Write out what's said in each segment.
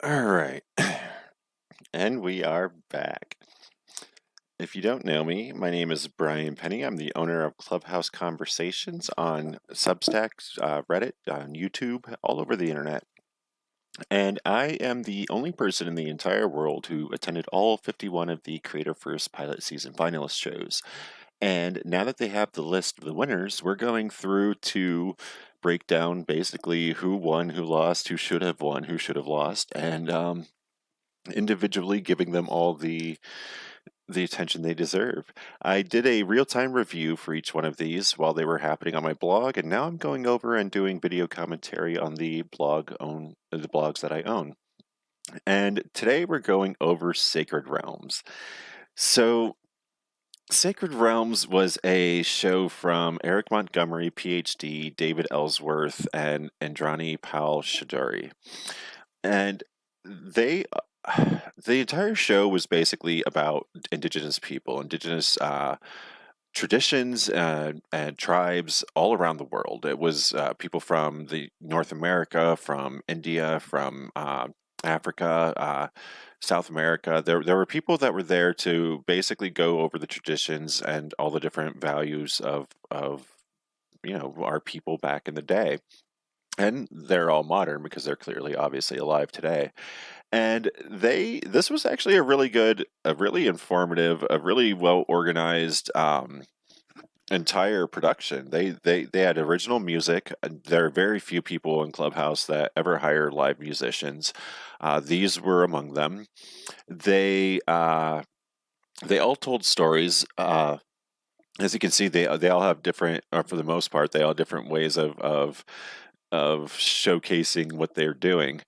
All right. And we are back. If you don't know me, my name is Brian Penny. I'm the owner of Clubhouse Conversations on Substack, Reddit, on YouTube, all over the internet. And I am the only person in the entire world who attended all 51 of the Creator First Pilot Season finalist shows. And now that they have the list of the winners, we're going through to break down basically who won, who lost, who should have won, who should have lost, and individually giving them all the attention they deserve. I did a real-time review for each one of these while they were happening on my blog, and now I'm going over and doing video commentary on the blogs that I own. And today we're going over Sacred Realms. So Sacred Realms was a show from Eric Montgomery, PhD, David Ellsworth, and Indrani Pal-Chaudhuri. And they the entire show was basically about indigenous people, indigenous traditions and tribes all around the world. It was people from the North America, from India, from Africa, South America. There were people that were there to basically go over the traditions and all the different values of our people back in the day. And they're all modern because they're clearly obviously alive today. And this was actually a really good, a really informative, a really well organized entire production. They had original music. There are very few people in Clubhouse that ever hire live musicians. These were among them. They all told stories. As you can see, they all have different, or for the most part, they all have different ways of showcasing what they're doing.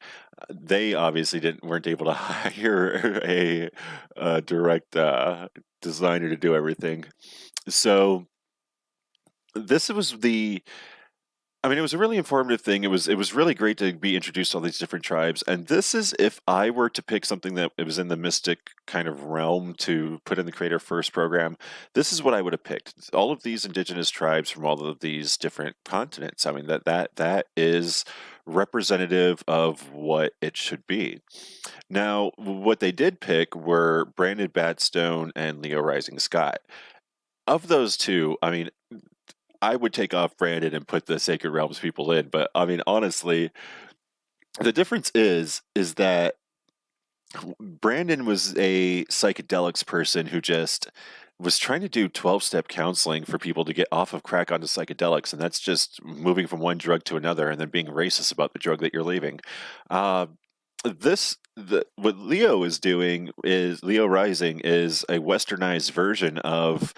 They obviously weren't able to hire a direct designer to do everything. So this was it was a really informative thing. It was really great to be introduced to all these different tribes. And this is if I were to pick something that it was in the mystic kind of realm to put in the Creator First program, this is what I would have picked. All of these indigenous tribes from all of these different continents. I mean that is representative of what it should be. Now, what they did pick were Brandon Badstone and Leo Rising Scott. Of those two, I mean, I would take off Brandon and put the Sacred Realms people in, but I mean, honestly, the difference is that Brandon was a psychedelics person who just was trying to do 12-step counseling for people to get off of crack onto psychedelics, and that's just moving from one drug to another and then being racist about the drug that you're leaving. Uh, what Leo is doing is Leo Rising is a westernized version of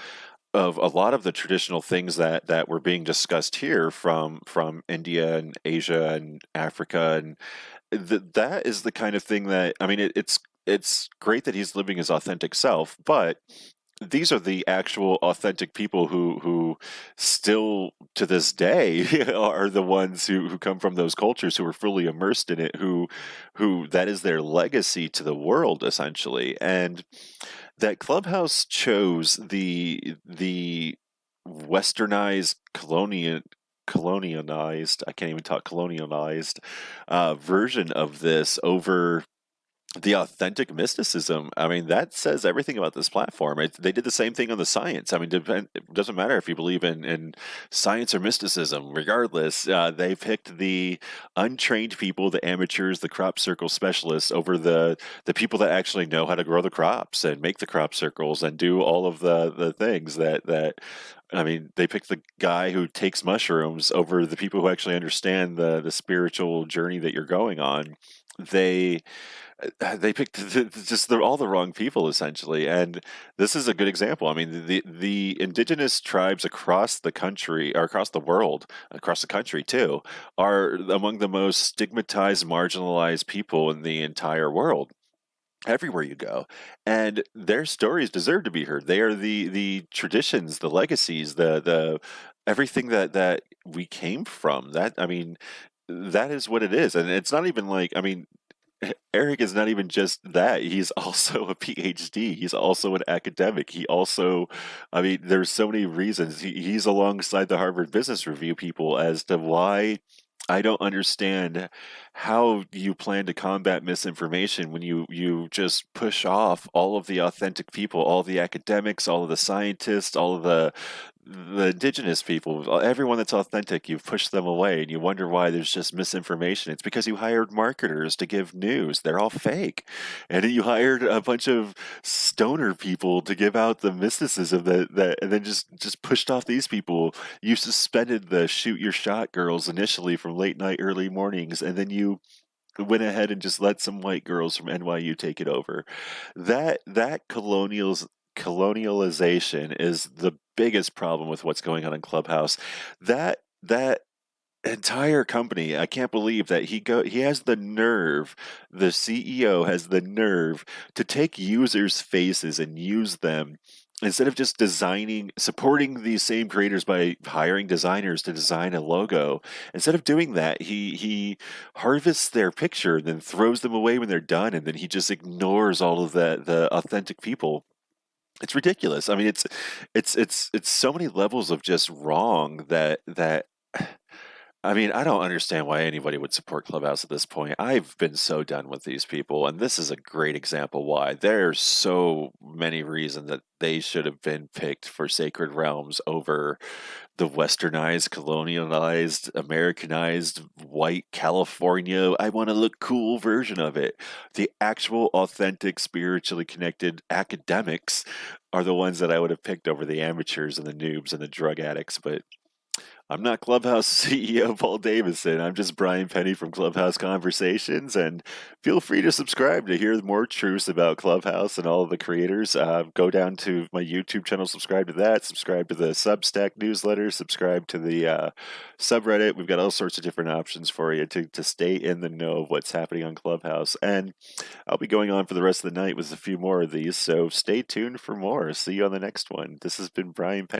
a lot of the traditional things that were being discussed here from India and Asia and Africa, and that is the kind of thing that I mean it's great that he's living his authentic self, but these are the actual authentic people who still to this day are the ones who come from those cultures, who are fully immersed in it, who that is their legacy to the world essentially. And that Clubhouse chose the westernized colonialized, I can't even talk, colonialized version of this over the authentic mysticism. I mean, that says everything about this platform. They did the same thing on the science. I mean, it doesn't matter if you believe in science or mysticism. Regardless, they picked the untrained people, the amateurs, the crop circle specialists over the people that actually know how to grow the crops and make the crop circles and do all of the things that I mean, they picked the guy who takes mushrooms over the people who actually understand the spiritual journey that you're going on. They they picked all the wrong people essentially, and this is a good example. I mean, the indigenous tribes across the country, or across the world, across the country too, are among the most stigmatized, marginalized people in the entire world. Everywhere you go, and their stories deserve to be heard. They are the traditions, the legacies, the everything that we came from. That I mean, that is what it is, and it's not even like I mean Eric is not even just that. He's also a PhD. He's also an academic. He also, I mean, there's so many reasons. He's alongside the Harvard Business Review people as to why I don't understand how you plan to combat misinformation when you just push off all of the authentic people, all the academics, all of the scientists, all of the indigenous people, everyone that's authentic, you've pushed them away, and you wonder why there's just misinformation. It's because you hired marketers to give news. They're all fake. And then you hired a bunch of stoner people to give out the mysticism that and then just pushed off these people. You suspended the shoot your shot girls initially from late night, early mornings, and then you went ahead and just let some white girls from NYU take it over. That colonialization is the biggest problem with what's going on in Clubhouse. That entire company, I can't believe that he has the nerve, the CEO has the nerve to take users' faces and use them instead of just supporting these same creators by hiring designers to design a logo. Instead of doing that, he harvests their picture and then throws them away when they're done, and then he just ignores all of the authentic people. It's ridiculous. I mean, it's so many levels of just wrong that I mean, I don't understand why anybody would support Clubhouse at this point. I've been so done with these people, and this is a great example why. There's so many reasons that they should have been picked for Sacred Realms over the westernized, colonialized, Americanized, white California, I want to look cool version of it. The actual, authentic, spiritually connected academics are the ones that I would have picked over the amateurs and the noobs and the drug addicts, but I'm not Clubhouse CEO Paul Davison. I'm just Brian Penny from Clubhouse Conversations, and feel free to subscribe to hear more truths about Clubhouse and all of the creators. Go down to my YouTube channel, subscribe to that, subscribe to the Substack newsletter, subscribe to the subreddit. We've got all sorts of different options for you to stay in the know of what's happening on Clubhouse. And I'll be going on for the rest of the night with a few more of these, so stay tuned for more. See you on the next one. This has been Brian Penny.